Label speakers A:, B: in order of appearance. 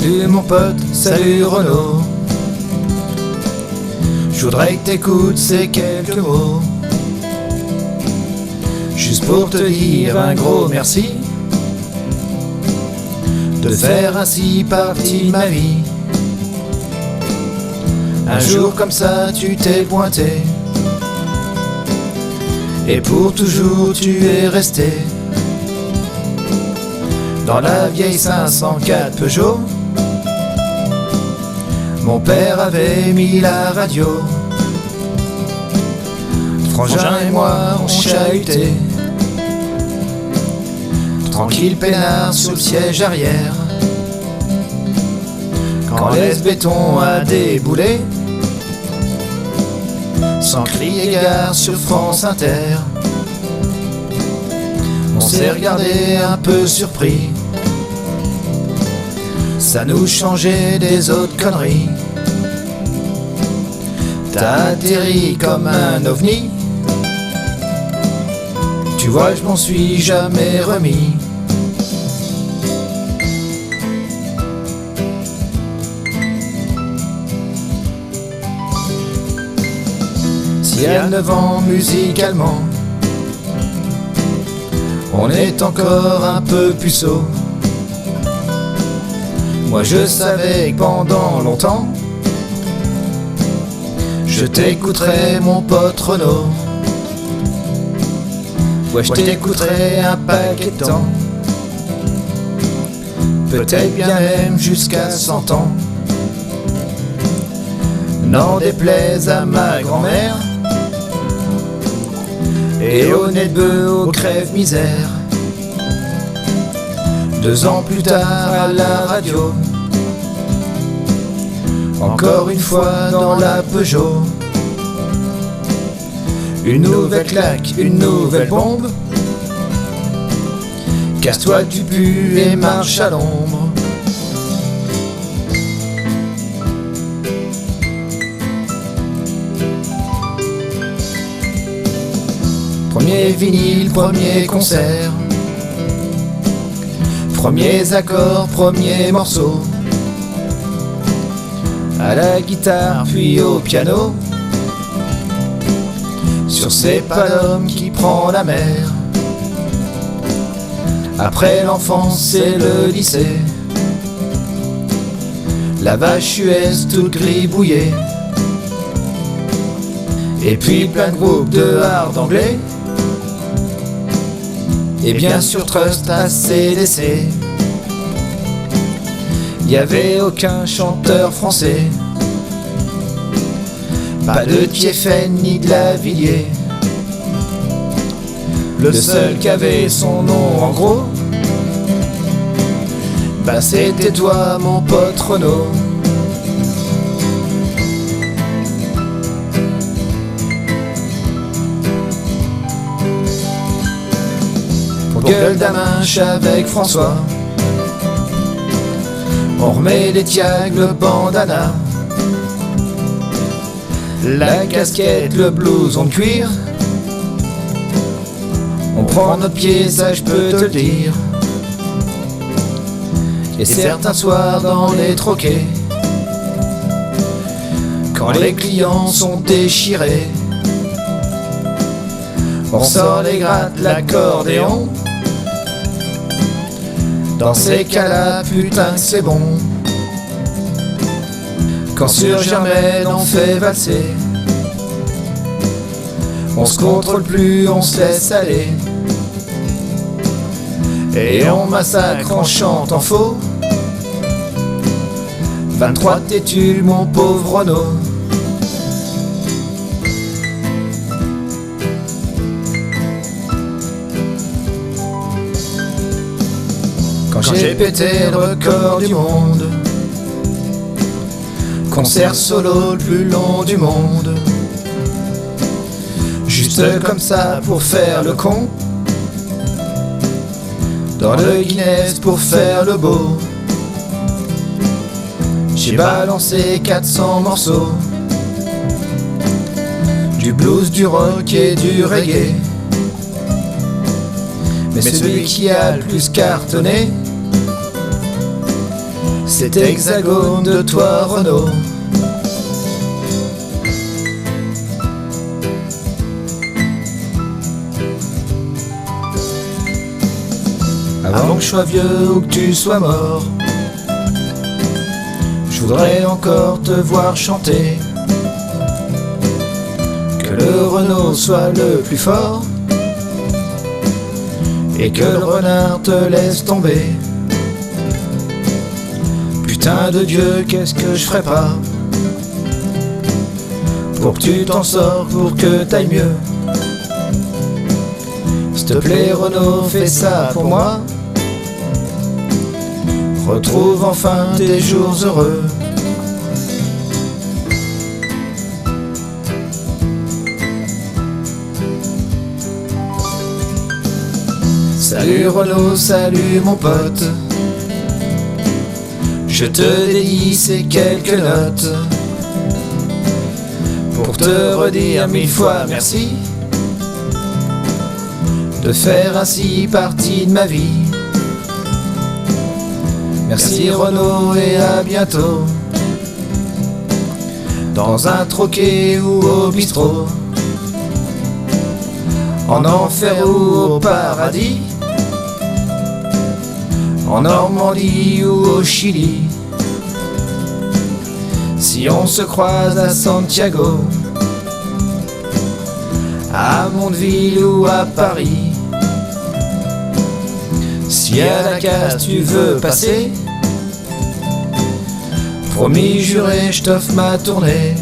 A: Salut mon pote, salut Renaud. Je voudrais que t'écoutes ces quelques mots, juste pour te dire un gros merci de faire ainsi partie de ma vie. Un jour comme ça tu t'es pointé, et pour toujours tu es resté dans la vieille 504 Peugeot. Mon père avait mis la radio, Frangin et moi on chahutait, tranquille peinard sur le siège arrière. Quand l'Es-Béton a déboulé, sans cri et gare sur France Inter, on s'est regardé un peu surpris, ça nous changeait des autres conneries. T'as atterri comme un ovni, tu vois je m'en suis jamais remis. Si à 9 ans musicalement on est encore un peu puceau, moi je savais que pendant longtemps je t'écouterai mon pote Renaud. Ouais, je t'écouterai un paquet de temps, peut-être bien même jusqu'à 100 ans. N'en déplaise à ma grand-mère et au nez de bœuf aux crève-misère. 2 ans plus tard à la radio, encore une fois dans la Peugeot. Une nouvelle claque, une nouvelle bombe, casse-toi du pu et marche à l'ombre. Premier vinyle, premier concert, premiers accords, premiers morceaux, à la guitare puis au piano. Sur ces palommes qui prend la mer, après l'enfance c'est le lycée, la vache US toute gribouillée, et puis plein de groupes de hard anglais, et bien sûr Trust AC/DC. Y avait aucun chanteur français, pas de Thiéfaine ni de Lavilliers. Le seul qui avait son nom en gros, bah c'était toi mon pote Renaud. Pour gueule d'Aminche avec François, on remet les tiags, le bandana, la casquette, le blouson de cuir. On prend notre pied, ça je peux te le dire. Et certains soirs dans les troquets, quand les clients sont déchirés, on sort les grattes, l'accordéon. Dans ces cas-là, putain que c'est bon. Quand sur Germaine on fait valser, on se contrôle plus, on se laisse aller, et on massacre, on chante en faux. 23 têtus, mon pauvre Renaud. Quand j'ai pété le record du monde, concert solo le plus long du monde, juste comme ça pour faire le con, dans le Guinness pour faire le beau. J'ai balancé 400 morceaux, du blues, du rock et du reggae, mais celui qui a le plus cartonné, cet hexagone de toi Renault. Avant que je sois vieux ou que tu sois mort, je voudrais encore te voir chanter. Que le Renault soit le plus fort et que le renard te laisse tomber. Putain de Dieu, qu'est-ce que je ferais pas pour que tu t'en sors, pour que t'ailles mieux. S'il te plaît Renault, fais ça pour moi. Retrouve enfin tes jours heureux. Salut Renault, salut mon pote. Je te dédie ces quelques notes pour te redire 1000 fois merci de faire ainsi partie de ma vie. Merci Renault et à bientôt, dans un troquet ou au bistrot, en enfer ou au paradis, en Normandie ou au Chili. Si on se croise à Santiago, à Mondeville ou à Paris, si à la case tu veux passer, promis juré, je t'offre ma tournée.